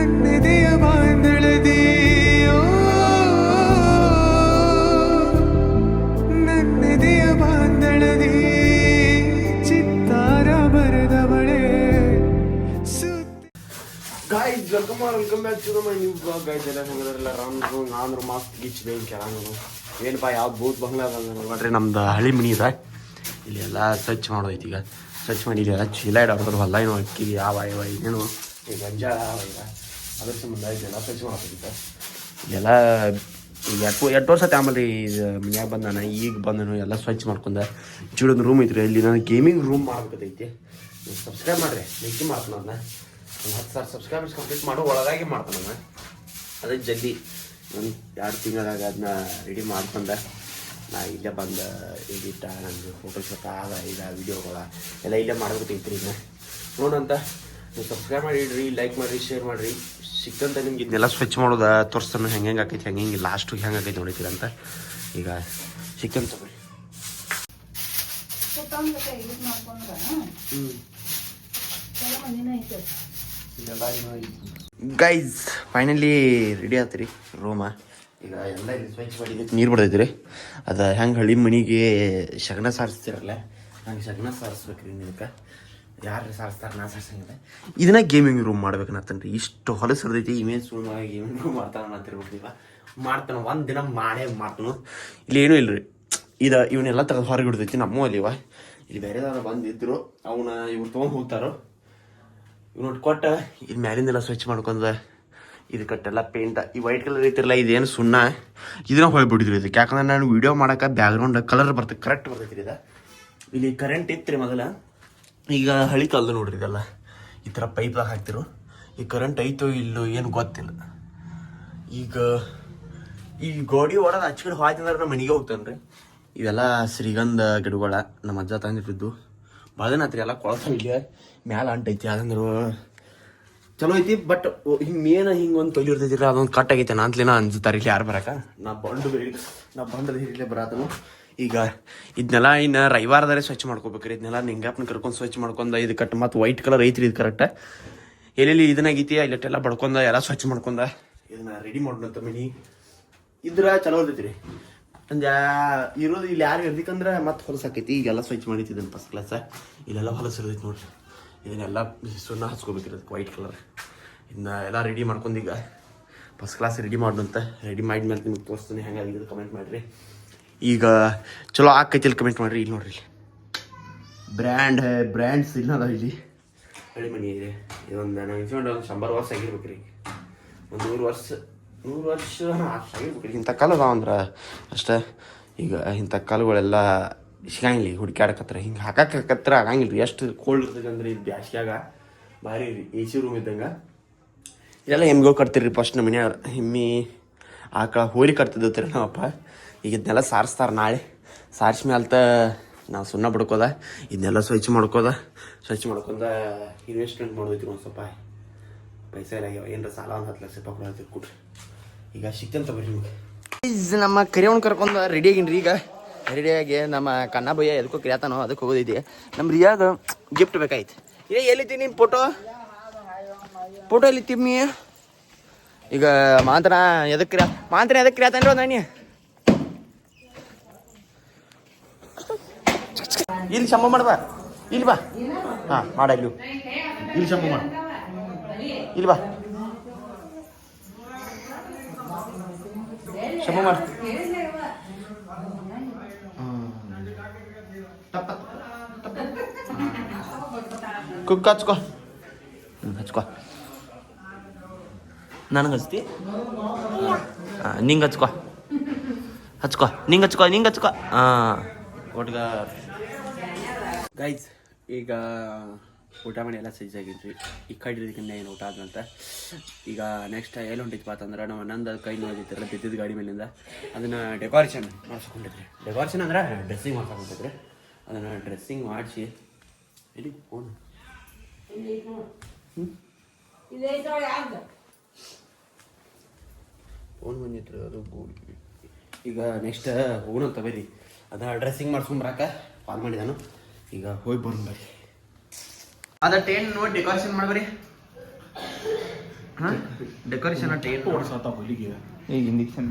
ನನ್ನೆದೆಯ ಬಾಂಧಳದಿ ನನ್ನೆದೆಯ ಬಾಂಧಳದಿ ಚಿತ್ತಾರ ಬರೆದವಳೆ guys welcome back to my new blog guys ಎಲ್ಲ ಹೆಂಗದರಲ್ಲ ರಾಮ್ರು ನಾನು ಮಸ್ತ್ ಗಿಚ್ ಬೇನ್ ಕೆಳಂಗ ಏನಪ್ಪ ಯಾವ ಬೋತ್ ಬಂಗ್ಲಾ ನೋಡ್ರಿ ನಮ್ದು ಹಳಿ ಮನಿ ಇದೆ ಇಲ್ಲಿ ಎಲ್ಲ ಸ್ವಚ್ಛ ಮಾಡೋದೈತಿ ಈಗ ಸ್ವಚ್ಛ ಮಾಡಿ ಇಲ್ಲೆಲ್ಲ ಚೀಲ ಇಡೋದ್ರ ಹೊಲ ಏನೋ ಅಕ್ಕಿ ಯಾವ ಏನೇನು ಈಗ ಗಂಜಾಳ ಈಗ ಅದ್ರ ಸಂಬಂಧ ಇದೆಲ್ಲ ಸ್ವಚ್ಛ ಮಾಡೋದಿತ್ತು ಇಲ್ಲೆಲ್ಲ ಈಗ ಎಷ್ಟು ವರ್ಷ ಆಮೇಲೆ ಇದು ಮನ್ಯಾಗ ಬಂದಾನ ಈಗ ಬಂದನು ಎಲ್ಲ ಸ್ವಚ್ಛ ಮಾಡ್ಕೊಂಡೆ ಚೂಡೊಂದು ರೂಮ್ ಐತ್ರಿ ಇಲ್ಲಿ ನಾನು ಗೇಮಿಂಗ್ ರೂಮ್ ಮಾಡ್ಬೇಕೈತಿ ನೀವು ಸಬ್ಸ್ಕ್ರೈಬ್ ಮಾಡಿರಿ ನೆಕ್ಕಿ ಮಾಡ್ತಾನೆ ಅದನ್ನ 10,000 ಸಬ್ಸ್ಕ್ರೈಬರ್ಸ್ ಕಂಪ್ಲೀಟ್ ಮಾಡೋ ಒಳಗಾಗಿ ಮಾಡ್ತಾನೆ ನಾನು ಅದೇ ಜಲ್ದಿ ಒಂದು 2 ತಿಂಗಳಾಗ ಅದನ್ನ ರೆಡಿ ಮಾಡ್ಕೊಂಡೆ ನಾ ಇಲ್ಲೇ ಬಂದು ಎಡಿಟ ನಂದು ಫೋಟೋಶಾಪ್ ಆಗ ಈಗ ವೀಡಿಯೋಗಳ ಎಲ್ಲ ಇಲ್ಲೇ ಮಾಡ್ಬೇಕೈತ್ರಿ ಈಗ ನೋಡಂತ ನೀವು ಸಬ್ಸ್ಕ್ರೈಬ್ ಮಾಡಿ ಇಡ್ರಿ ಲೈಕ್ ಮಾಡಿರಿ ಶೇರ್ ಮಾಡಿರಿ ಸಿಕ್ಕಂತ ನಿಮ್ಗೆ ಇದನ್ನೆಲ್ಲ ಸ್ವಚ್ಛ ಮಾಡೋದು ತೋರಿಸ್ತಾನೆ ಹೆಂಗೆ ಆಕೈತಿ ಹೆಂಗೆ ಲಾಸ್ಟಿಗೆ ಹೆಂಗೆ ಆಕೈತಿ ನೋಡಿತೀರ ಅಂತ ಈಗ ಸಿಕ್ಕಂತ ತಗೊಳ್ಳಿ ಗೈಸ್ ಫೈನಲಿ ರೆಡಿ ಆತ್ರಿ ರೂಮ ಈಗ ಎಲ್ಲ ಇಲ್ಲಿ ಸ್ವಚ್ಛ ಮಾಡಿ ನೀರು ಬರ್ತೈತಿ ಅದು ಹೆಂಗೆ ಹಳ್ಳಿ ಮನಿಗೆ ಶಗನ ಸಾರಿಸ್ತಿರಲ್ಲ ಹಂಗೆ ಶಗನ ಸಾರಿಸ್ಬೇಕ್ರಿ ನಿಮ್ಗೆ ಯಾರು ಸಾರಿಸ್ತಾರೆ ನಾ ಸಾರಿಸಂಗಿಲ್ಲ ಇದನ್ನ ಗೇಮಿಂಗ್ ರೂಮ್ ಮಾಡ್ಬೇಕನ್ನತ್ತನ್ರಿ ಇಷ್ಟು ಹೊಲಸು ಇರ್ತೈತಿ ಇಮೇಜ್ ಗೇಮಿಂಗ್ ರೂಮ್ ಮಾಡ್ತಾನೆ ಅಂತಿರ್ಬಿಟ್ಟಿಲ್ಲ ಮಾಡ್ತಾನೆ ಒಂದು ದಿನ ಮಾಡೇ ಮಾಡ್ತಾನು ಇಲ್ಲಿ ಏನೂ ಇಲ್ಲರಿ ಇದು ಇವನ್ನೆಲ್ಲ ತೆಗೆದು ಹೊರಗೆ ಬಿಡ್ತೈತಿ ನಮ್ಮ ಅಲ್ಲಿವ ಇಲ್ಲಿ ಬೇರೆದವ್ರು ಬಂದಿದ್ರು ಅವನ್ನ ಇವ್ರು ತೊಗೊಂಡು ಹೋಗ್ತಾರೋ ಇವ್ ನೋಡಿ ಕೊಟ್ಟ ಇಲ್ಲಿ ಮ್ಯಾಲಿಂದೆಲ್ಲ ಸ್ವಚ್ಛ ಮಾಡ್ಕೊಂಡ ಇದು ಕಟ್ಟೆಲ್ಲ ಪೇಂಟ್ ಈ ವೈಟ್ ಕಲರ್ ಐತಿರಲ್ಲ ಇದೇನು ಸುಣ್ಣ ಇದನ್ನ ಹೊಳ್ಬಿಟ್ಟಿದ್ರಿ ಇದಕ್ಕೆ ಯಾಕಂದ್ರೆ ನಾನು ವೀಡಿಯೋ ಮಾಡೋಕೆ ಬ್ಯಾಕ್ಗ್ರೌಂಡ್ ಕಲರ್ ಬರ್ತದೆ ಕರೆಕ್ಟ್ ಬರ್ತೈತಿ ಇದು ಇಲ್ಲಿ ಕರೆಂಟ್ ಇತ್ತು ಮೊದಲ ಈಗ ಹಳಿ ಕಾಲದ ನೋಡ್ರಿ ಇದೆಲ್ಲ ಈ ಥರ ಪೈಪ್ದಾಗ ಹಾಕ್ತಿರು ಈ ಕರೆಂಟ್ ಐತೋ ಇಲ್ಲೋ ಏನು ಗೊತ್ತಿಲ್ಲ ಈಗ ಈ ಗೋಡಿ ಹೊಡೋದು ಹಚ್ಚ ಕಡೆ ಹೋಯ್ತಂದ್ರೆ ನಮ್ಮ ಮನೆಗೆ ಹೋಗ್ತಾನೆ ರೀ ಇವೆಲ್ಲ ಶ್ರೀಗಂಧ ಗಿಡಗಳ ನಮ್ಮ ಅಜ್ಜ ತಂದಿಟ್ಟಿದ್ದು ಭಾಳ ದಿನ ಆತ್ರಿ ಎಲ್ಲ ಕೊಳತ ಇಲ್ಲಿ ಮ್ಯಾಲ ಅಂಟೈತಿ ಅದಂದ್ರೆ ಚಲೋ ಐತಿ ಬಟ್ ಹಿಂಗೆ ಮೇನ ಹಿಂಗೆ ಒಂದು ತೊಲಿ ಇರ್ತೈತಿಲ್ಲ ಅದೊಂದು ಕಟ್ ಆಗೈತೆ ನಾಂತ್ಲೇನ ಅನ್ಸುತ್ತಾರೆ ಇಲ್ಲಿ ಯಾರು ಬರಕ ನಾ ಬಂಡದ ಹಿರಿಲೇ ಬರತ್ತನು ಈಗ ಇದನ್ನೆಲ್ಲ ಇನ್ನು ರವಿವಾರದಾರೆ ಸ್ವಚ್ಛ ಮಾಡ್ಕೋಬೇಕ್ರಿ ಇದನ್ನೆಲ್ಲ ನಿಂಗಪ್ಪನ ಕರ್ಕೊಂಡು ಸ್ವಚ್ಛ ಮಾಡ್ಕೊಂಡ ಇದು ಕಟ್ ಮತ್ತು ವೈಟ್ ಕಲರ್ ಐತ್ರಿ ಇದು ಕರೆಕ್ಟ್ ಎಲ್ಲೆಲ್ಲಿ ಇದನ್ನಾಗೈತಿ ಇಲ್ಲೆಲ್ಲ ಬಡ್ಕೊಂಡ ಎಲ್ಲ ಸ್ವಚ್ಛ ಮಾಡ್ಕೊಂಡ ಇದನ್ನ ರೆಡಿ ಮಾಡೋಣಂತ ಮನಿ ಇದ್ರ ಚಲೋ ಇರ್ತೈತಿ ರೀ ಒಂದು ಇರೋದು ಇಲ್ಲಿ ಯಾರು ಇರ್ದಿಕ್ಕಂದ್ರೆ ಮತ್ತೆ ಹೊಲಸಾಕೈತಿ ಈಗೆಲ್ಲ ಸ್ವಚ್ಛ ಮಾಡಿತಿದ್ದಾನೆ ಫಸ್ಟ್ ಕ್ಲಾಸ ಇಲ್ಲೆಲ್ಲ ಹೊಲಸು ಇರ್ತೈತಿ ನೋಡ್ರಿ ಇದನ್ನೆಲ್ಲ ಸುಣ್ಣ ಹಚ್ಕೋಬೇಕಿರೋದಕ್ಕೆ ವೈಟ್ ಕಲರ್ ಇದನ್ನ ಎಲ್ಲ ರೆಡಿ ಮಾಡ್ಕೊಂಡು ಈಗ ಫಸ್ಟ್ ಕ್ಲಾಸ್ ರೆಡಿ ಮಾಡೋಂತ ರೆಡಿ ಮಾಡಿದ್ಮೇಲೆ ನಿಮ್ಗೆ ತೋರಿಸ್ತೀನಿ ಹೆಂಗಾಗಿದೆ ಕಮೆಂಟ್ ಮಾಡಿರಿ ಈಗ ಚಲೋ ಆಕೈತಿ ಇಲ್ಲಿ ಕಮೆಂಟ್ ಮಾಡಿರಿ ಇಲ್ಲಿ ನೋಡ್ರಿ ಬ್ರ್ಯಾಂಡ್ಸ್ ಇಲ್ಲ ಅದಾವ ಇಲ್ಲಿ ಹಳ್ಳಿ ಮನೆ ಇದೆ ಇದೊಂದು ನಾವು ಇನ್ಸ್ಕೊಂಡು ಒಂದು 100 ವರ್ಷ ಆಗಿರ್ಬೇಕ್ರಿ ಒಂದು 100 ವರ್ಷ ಆಗಿರ್ಬೇಕ್ರಿ ಇಂಥ ಕಾಲ ಅದಾವಂದ್ರೆ ಅಷ್ಟೇ ಈಗ ಇಂಥ ಕಾಲುಗಳೆಲ್ಲ ಸಿಗಂಗಿಲ್ಲ ಈಗ ಹುಡುಕ್ಯಾಡಕತ್ರ ಹಿಂಗೆ ಹಾಕಕ್ಕತ್ರ ಆಗಂಗಿಲ್ಲ ರೀ ಎಷ್ಟು ಕೋಲ್ಡ್ ಇರ್ತದೆ ಅಂದ್ರೆ ಇದು ಬ್ಯಾಸ್ಗ್ಯಾಗ ಭಾರಿ ರೀ AC ರೂಮ್ ಇದ್ದಂಗೆ ಇದೆಲ್ಲ ಎಮ್ಮಿಗಳು ಕಟ್ತೀರಿ ಫಸ್ಟ್ ನಮ್ಮ ಮನ್ಯಾಗ ಎಮ್ಮಿ ಆಕಳ ಹೋರಿ ಕಟ್ತಿದ್ದತ್ರಿ ನಾವಪ್ಪ ಈಗ ಇದನ್ನೆಲ್ಲ ಸಾರಿಸ್ತಾರೆ ನಾಳೆ ಸಾರಿಸ ಮ್ಯಾಲ್ತ ನಾವು ಸುಣ್ಣ ಬಡ್ಕೋದ ಇದನ್ನೆಲ್ಲ ಸ್ವಚ್ಛ ಮಾಡ್ಕೊಂಡ ಇನ್ವೆಸ್ಟ್ಮೆಂಟ್ ಮಾಡೋದೈತಿ ಒಂದು ಸ್ವಲ್ಪ ಪೈಸೆ ಎಲ್ಲ ಏನರ ಸಾಲ ಒಂದು 10 ಲಕ್ಷ ರೂಪಾಯಿ ಕೊಡೋದೈತಿ ಕೊಡ್ರಿ ಈಗ ಸಿಕ್ತಂತ ಬರ್ರಿ ನಿಮ್ಗೆ ನಮ್ಮ ಕರಿಯವನ್ ಕರ್ಕೊಂಡು ರೆಡಿ ಆಗಿನ್ರಿ ಈಗ ರೆಡಿಯಾಗಿ ನಮ್ಮ ಕಣ್ಣ ಭಯ್ಯ ಎದಕ್ಕೂ ಕ್ರಿಯಾತಾನೋ ಅದಕ್ಕೆ ಹೋಗೋದೈತಿ ನಮ್ಮ ರಿಯಾಗ ಗಿಫ್ಟ್ ಬೇಕಾಯ್ತು ಎಲ್ಲಿತ್ತಿ ನಿಮ್ಮ ಫೋಟೋ ಎಲ್ಲಿತ್ತಿ ಮೀ ಈಗ ಮಾಂತ್ರ ಎದಕ್ಕೆ ಕ್ರಿಯಾತಾನ್ರಿ ನಾನಿ ಇಲ್ಲಿ ಶಂಭ ಮಾಡ್ಬಾ ಇಲ್ಲಿ ಬಾ ಹಾಂ ಮಾಡ ಇಲ್ಲಿ ಶಂಭ ಮಾಡ ಇಲ್ಲಿ ಬಾ ಶಂಭ ಮಾಡ ಕುಕ್ ಹಚ್ಕೋ ನನಗೆ ಹಚ್ತಿ ನಿಂಗೆ ಹಚ್ಕೋ ಹಾಂ ಒಟ್ಗ ಗೈಸ್ ಈಗ ಊಟ ಮಾಡಿ ಎಲ್ಲ ಸಜ್ಜಾಗಿದ್ರಿ ಈ ಕಡಿದಕ್ಕಿಂತ ಏನು ಊಟ ಆದಂತ ಈಗ ನೆಕ್ಸ್ಟ್ ಎಲ್ಲಿ ಹೊಂಟಿತ್ತು ಅಂತಂದ್ರೆ ನಾವು ನಂದು ಕೈ ನೋಡಿದ್ರಲ್ಲ ಬಿದ್ದಿದ್ದು ಗಾಡಿ ಮೇಲಿಂದ ಅದನ್ನು ಡೆಕೋರೇಷನ್ ಮಾಡ್ಸ್ಕೊಂಡಿದ್ರಿ ಡೆಕೋರೇಷನ್ ಅಂದ್ರೆ ಡ್ರೆಸ್ಸಿಂಗ್ ಮಾಡ್ಸ್ಕೊಂಡಿದ್ರಿ ಅದನ್ನು ಡ್ರೆಸ್ಸಿಂಗ್ ಮಾಡಿಸಿ ಎಲ್ಲಿ ಫೋನ್ ಫೋನ್ ಬಂದಿತ್ತು ಅದು ಈಗ ನೆಕ್ಸ್ಟ್ ಹೋಗೋಣಂತ ಬರ್ರಿ ಅದನ್ನ ಡ್ರೆಸ್ಸಿಂಗ್ ಮಾಡ್ಸ್ಕೊಂಬರಾಕ ಕಾಲ್ ಮಾಡಿದಾನು ಈಗ ಹೋಗಿ ಬರೋಣ ಬರ್ರಿ ಅದ ಟೇನ್ ನೋಡಿ ಡೆಕೋರೇಷನ್ ಮಾಡ್ಬರಿ ಹಾಂ ಡೆಕೋರೇಷನ್ ಟೇಟ್ ಓಡಿಸತ್ತ ಹೊಲಿಗೆ ಈಗ ಇಂಜೆಕ್ಷನ್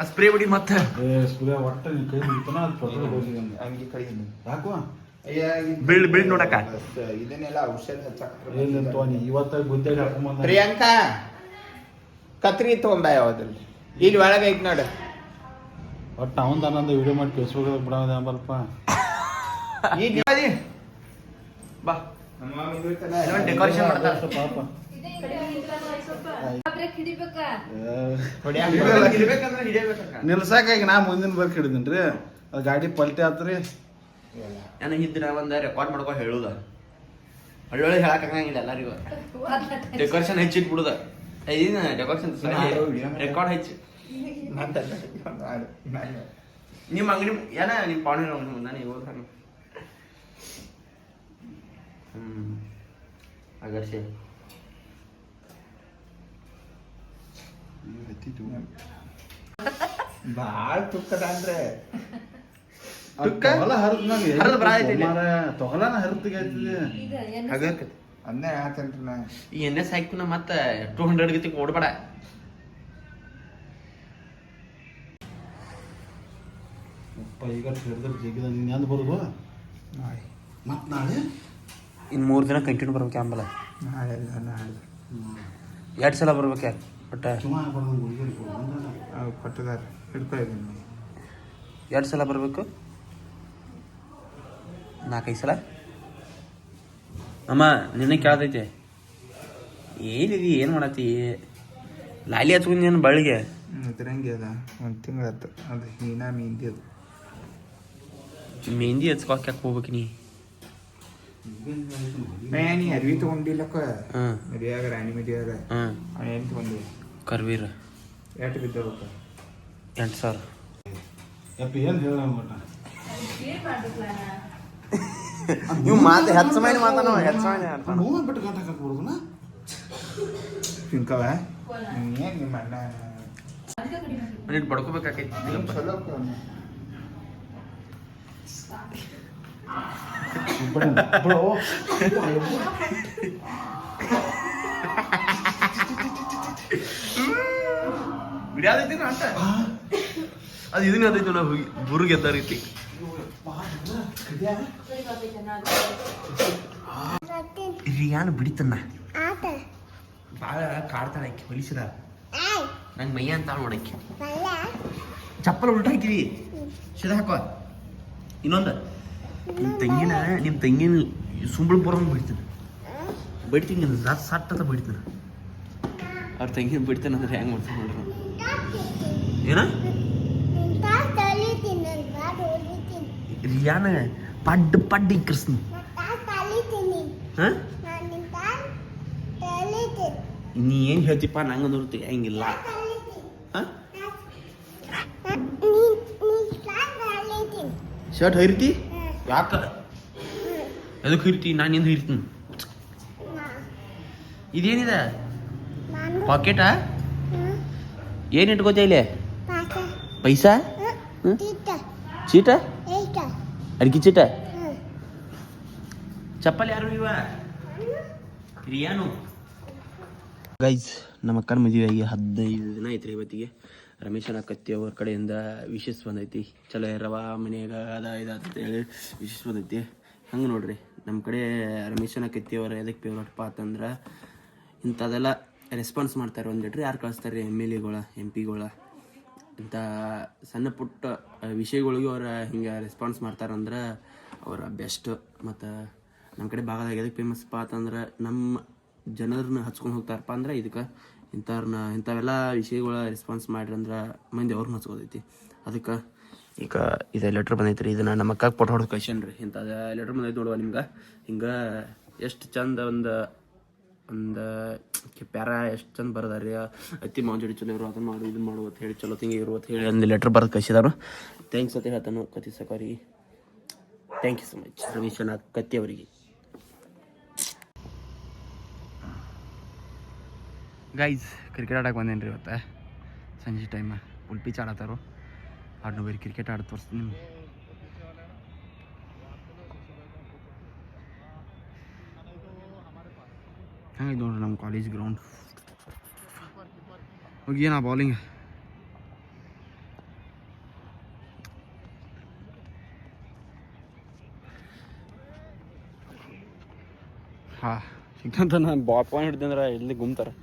ಸ್ಪ್ರೇ ಹೊಡಿ ಮತ್ತೆ ಸ್ಪ್ರೇ ಒಟ್ಟ ನೀನು ಕೈ ಮುಗಿತಾನ ಅದು ಪ್ರೊಸೆಸ್ ಹೋಗಿ ಹಂಗೆ ಕಳಿಯಿಂದ ಯಾಕೋ ಬಿಳ್ ನೋಡಕ ಇದನ್ನೆಲ್ಲ ಔಷಧ ಹಚ್ಚಾಕ ಏನಂತ ನೀ ಇವತ್ತ ಗುದ್ದೆಗೆ ಹಾಕೊಂಬಂದ ಪ್ರಿಯಾಂಕಾ ಕತ್ರಿ ತೊಗೊಂಬ ಯಾವ್ದ್ರಲ್ಲಿ ಇಲ್ಲಿ ಒಳಗೆ ಐತ್ ನೋಡು ಒಟ್ಟು ಅವನ್ ತಾನಂದ ವಿಡಿಯೋ ಮಾಡಿ ಫೇಸ್ಬುಕ್ ಬಿಡೋದ ಅಂಬಲ್ಪ ಈಗ ಬಾ ನಮ್ಮ ಮಾಮ ಇರ್ತಾನ ಡೆಕೋರೇಷನ್ ಮಾಡ್ತಾರೆ ಪಾಪ ನಿಲ್ಸಾಕಾಗಿ ನಾ ಮುಂದಿನ ಬರ್ಕ್ ಹಿಡಿದೀನಿ ಅದು ಗಾಡಿ ಪಲ್ಟಿ ಆತ್ರಿ ನನಗೆ ಇದ್ರೆ ಒಂದು ರೆಕಾರ್ಡ್ ಮಾಡ್ಕೊ ಹೇಳುದ ಒಳ್ಳೊಳ್ಳೆ ಹೇಳಕ್ಕಾಗಂಗಿಲ್ಲ ಎಲ್ಲರಿಗೂ ಡೆಕೋರೇಷನ್ ಹೆಚ್ಚಿಟ್ಬಿಡುದ ಇದನ್ನ ಡೆಕೋರೇಷನ್ ರೆಕಾರ್ಡ್ ಹೆಚ್ಚು ನಿಮ್ಮ ಅಂಗಡಿ ಏನ ನಿಮ್ಮ ಪಾಣಿ ನಾನು ಹೋದ ಅಗರ್ಷೆ ಭಾಳ ತುಕ್ಕದ ಅಂದ್ರೆ ತೊಗಲಾನ ಹರಿತಿಗೆ ಅದನ್ನೇ ಹೇಳ್ತೇನ್ರಿ ನಾ ಈ ಎಣ್ಣೆ ಸಾಯ್ಕು ಮತ್ತೆ 200 ಗತಿ ಕೊಡ್ಬೇಡ ಈಗ ಹಿಡಿದ್ರೆ ಜಗ್ಗಿದ ನೀನು ಎಂದು ಬರೋದು ನಾಳೆ ಮತ್ತೆ ನಾಳೆ ಇನ್ನು 3 ದಿನ ಕಂಟಿನ್ಯೂ ಬರ್ಬೇಕು ಆಂಬಲ ನಾಳೆ ನಾಳೆ 2 ಸಲ ಬರ್ಬೇಕು ಬಟ್ ಕೊಟ್ಟಿದ್ದಾರೆ ಹಿಡ್ಕೊಂಡಿದ್ದೀನಿ 2 ಸಲ ಬರಬೇಕು 4-5 ಸಲ ಅಮ್ಮ ನಿನ್ನೆ ಕೇಳ್ತೈತೆ ಏನಿದೆ ಏನು ಮಾಡತ್ತಿ ಲಾಲಿ ಹಚ್ಕೊಂಡು ನೀನು ಬಳ್ಳಿಗೆ ಇದ್ರಂಗೆ ಅದ ಒಂದು ತಿಂಗಳತ್ತು ಅದು ಹೀನಾ ಮೆಹಂದಿ ಅದು ಮೆಹಂದಿ ಹಚ್ಕೋಕೆ ಹೋಗ್ಬೇಕು ನೀ ನೀ ಅರ್ವಿ ತೊಗೊಂಡಿಲ್ಲಕ್ಕ ಹಾಂ ಮದುವೆಯಾಗ ರಾಣಿ ಮದುವೆಯಾಗ ಹಾಂ ಏನು ತೊಗೊಂಡಿ ಕರ್ವೀರ ಎಷ್ಟು ಬಿದ್ದವಕ್ಕ 8,000 ಯಪ್ಪ ಏನು ಹೇಳ ಮಟ್ಟ ನೀವು ಮಾತು ಹೆಚ್ಚು ಮಾಡಿ ಮಾತಾನೋ ಹೆಚ್ಚು ಮಾಡಿ ನೋವು ಬಿಟ್ಟು ಗಂಟೆ ಹಾಕ್ಬಿಡುದನ ತಿನ್ಕವ ಏನು ನಿಮ್ಮ ಅಣ್ಣ ನೀನು ಬಡ್ಕೋಬೇಕಾಕೈತಿ ಚಲೋ ಬಿಡಾದೈತಿ ಅಂತ ಅದು ಇದನ್ನ ಅದೈತಿ ನಾವು ಬುರುಗೆ ಎದ್ದ ರೀತಿ ರಿಯಾನು ಬಿಡಿತನ್ನ ಭಾಳ ಕಾಡ್ತಾಳೆ ಆಕಿ ಹೊಲಿಸಿದ ನಂಗೆ ಮೈಯ ಅಂತ ನೋಡಕ್ಕೆ ಚಪ್ಪಲ್ ಉಲ್ಟ ಹಾಕಿವಿ ಸಿದ ಹಾಕೋ ಇನ್ನೊಂದು ನಿಮ್ಮ ತಂಗಿನ ಸುಂಬಳ ಬರೋಂಗೆ ಬಿಡ್ತೀನಿ ಸಟ್ ಅಂತ ಬಿಡ್ತೀನಿ ಅವ್ರ ತಂಗಿನ ಬಿಡ್ತೇನೆ ಅಂದ್ರೆ ಹೆಂಗೆ ಮಾಡ್ತೀನಿ ನೋಡ್ರಿ ಏನ ರಿಯಾನ ಪಡ್ ಕೃಷ್ಣ ನೀ ಏನು ಹೇಳ್ತಿಪ್ಪ ನಂಗೆ ನೋಡ್ತಿ ಹೆಂಗಿಲ್ಲ ಶರ್ಟ್ ಹೈರ್ತಿ ಯಾಕ ಎದಕ್ಕೆ ಹೈರ್ತಿ ನಾನು ಎಂದು ಹೈರ್ತೀನಿ ಇದೇನಿದೆ ಪಾಕೆಟಾ ಏನು ಇಟ್ಕೋತ ಇಲ್ಲಿ ಪೈಸಾ ಚೀಟ ಅಡಿಕೆ ಚೀಟ ಚಪ್ಪಲ್ ಯಾರು ಇವ ರಿಯಾನು ಗೈಸ್ ನಮ್ಮ ಅಕ್ಕನ ಮದುವೆಯಾಗಿ 15 ದಿನ ಐತ್ರಿ ಇವತ್ತಿಗೆ ರಮೇಶನ ಕತ್ತಿ ಅವ್ರ ಕಡೆಯಿಂದ ವಿಶೇಷ ಬಂದೈತಿ ಚಲೋ ರವಾ ಮನೆಯಾಗ ಇದಾತ ಹೇಳಿ ವಿಶೇಷ ಬಂದೈತಿ ಹಂಗೆ ನೋಡ್ರಿ ನಮ್ಮ ಕಡೆ ರಮೇಶನ ಕತ್ತಿ ಅವ್ರ ಎದಕ್ಕೆ ಫೇವ್ರೇಟ್ಪ ಅಂತಂದ್ರೆ ಇಂಥದೆಲ್ಲ ರೆಸ್ಪಾನ್ಸ್ ಮಾಡ್ತಾರೆ ಒಂದಿಟ್ರಿ ಯಾರು ಕಳಿಸ್ತಾರೆ MLAಗಳ MP ಗಳ ಇಂಥ ಸಣ್ಣ ಪುಟ್ಟ ವಿಷಯಗಳಿಗೂ ಅವ್ರ ಹಿಂಗೆ ರೆಸ್ಪಾನ್ಸ್ ಮಾಡ್ತಾರಂದ್ರೆ ಅವರ ಬೆಸ್ಟ್ ಮತ್ತು ನಮ್ಮ ಕಡೆ ಭಾಗದಾಗ ಎದಕ್ಕೆ ಫೇಮಸ್ಪ ಅಂತಂದ್ರೆ ನಮ್ಮ ಜನರನ್ನ ಹಚ್ಕೊಂಡು ಹೋಗ್ತಾರಪ್ಪ ಅಂದ್ರೆ ಇದಕ್ಕೆ ಇಂಥವೆಲ್ಲ ವಿಷಯಗಳ ರೆಸ್ಪಾನ್ಸ್ ಮಾಡ್ರಂದ್ರೆ ಮಂದಿ ಅವ್ರನ್ನ ಹಚ್ಕೋದೈತಿ ಅದಕ್ಕೆ ಈಗ ಇದು ಲೆಟ್ರ್ ಬಂದೈತೆ ರೀ ಇದನ್ನು ನಮ್ಮ ಅಕ್ಕಾಗ ಫೋಟೋ ಹೊಡೆದು ಕಳ್ಸೇನಿ ರೀ ಇಂಥದ್ದು ಲೆಟ್ರ್ ಬಂದೈತೆ ನೋಡುವ ನಿಮ್ಗೆ ಹಿಂಗೆ ಎಷ್ಟು ಚಂದ ಒಂದು ಪ್ಯಾರ ಎಷ್ಟು ಚಂದ ಬರದಾರಿ ಅತಿ ಮಾಂಜಡಿ ಚಲೋ ಇರೋ ಅದನ್ನು ಮಾಡು ಇದನ್ನು ಮಾಡು ಅಂತ ಹೇಳಿ ಚಲೋ ತಿಂಗಿ ಇರು ಅಂತ ಹೇಳಿ ಒಂದು ಲೆಟ್ರ್ ಬರೆದು ಕಳಿಸಿದಾರು ಥ್ಯಾಂಕ್ಸ್ ಅಂತ ಹೇಳ್ತಾನು ಕತಿ ಸಕಾರಿ ಥ್ಯಾಂಕ್ ಯು ಸೊ ಮಚ್ ರಮೇಶನ ಕತ್ತಿ ಅವರಿಗೆ ಗೈಸ್ ಕ್ರಿಕೆಟ್ ಆಡಕ್ಕೆ ಬಂದೇನು ರೀ ಇವತ್ತು ಸಂಜೆ ಟೈಮ್ ಫುಲ್ ಪಿಚ್ ಆಡತ್ತಾರು ಆಡ್ನು ಬೇರೆ ಕ್ರಿಕೆಟ್ ಆಡಿ ತೋರಿಸ್ತೀನಿ ನಿಮ್ಗೆ ಹೆಂಗೈತೆ ನೋಡ್ರಿ ನಮ್ಮ ಕಾಲೇಜ್ ಗ್ರೌಂಡ್. ಹೋಗಿ ನಾ ಬೌಲಿಂಗ್ ಹಾಂ ಸಿಕ್ಕಂತ ನಾನು ಪಾಯಿಂಟ್ ಹಿಡ್ದಂದ್ರೆ ಎಲ್ಲಿ ಗುಮ್ತಾರೆ.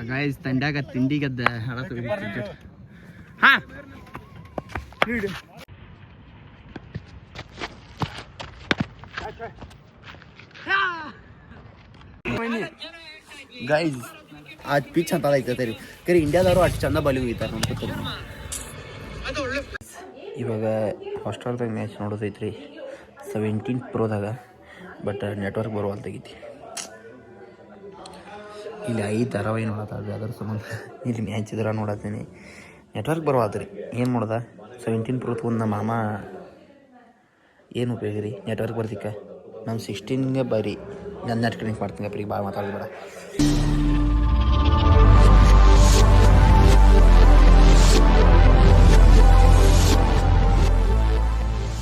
ಗಾಯ್ಸ್ ತಂಡ್ಯಾಗ ತಿಂಡಿಗದ್ದ ಕ್ರಿಕೆಟ್. ಹಾಂ ಗೈಸ್ ಅದು ಪಿಚ್ ಅಂತ ಐತೈತೆ ರೀ ಕರೆ ಇಂಡಿಯಾದವರು ಅಷ್ಟು ಚಂದ ಬಾಲಿಂಗ್ ಹೋಗ್ತಾರೆ ನೋಡ್ಕೊತಾರೆ. ಇವಾಗ ಹಾಸ್ಟೆಲ್ದಾಗ ಮ್ಯಾಚ್ ನೋಡೋದೈತ್ರಿ 17 ಪ್ರೋದಾಗ. ಬಟ್ ನೆಟ್ವರ್ಕ್ ಬರುವಂತಾಗೈತಿ. ಇಲ್ಲಿ 5 ಧಾರಾವಾಹಿ ನೋಡೋದು ಅದ್ರ ಸಂಬಂಧ ಇಲ್ಲಿ ಮ್ಯಾಚ್ ಇದ್ರೆ ನೋಡತ್ತೀನಿ. ನೆಟ್ವರ್ಕ್ ಬರುವಾದ್ರಿ ಏನು ಮಾಡೋದ 17 ಪ್ರೋ ತೊಗೊಂಡು ನಮ್ಮ ಮಾಮ ಏನು ಉಪಯೋಗ ರೀ ನೆಟ್ವರ್ಕ್ ಬರ್ತಿಕ್ಕ. ನಮ್ಮ 16ಗೆ ಬರೀ ನನ್ನ ನೆಟ್ ಕನೆಕ್ಟ್ ಮಾಡ್ತೀನಿ. ಅಪ್ಪ ಈಗ ಭಾಳ ಮಾತಾಡೋದು ಬೇಡ.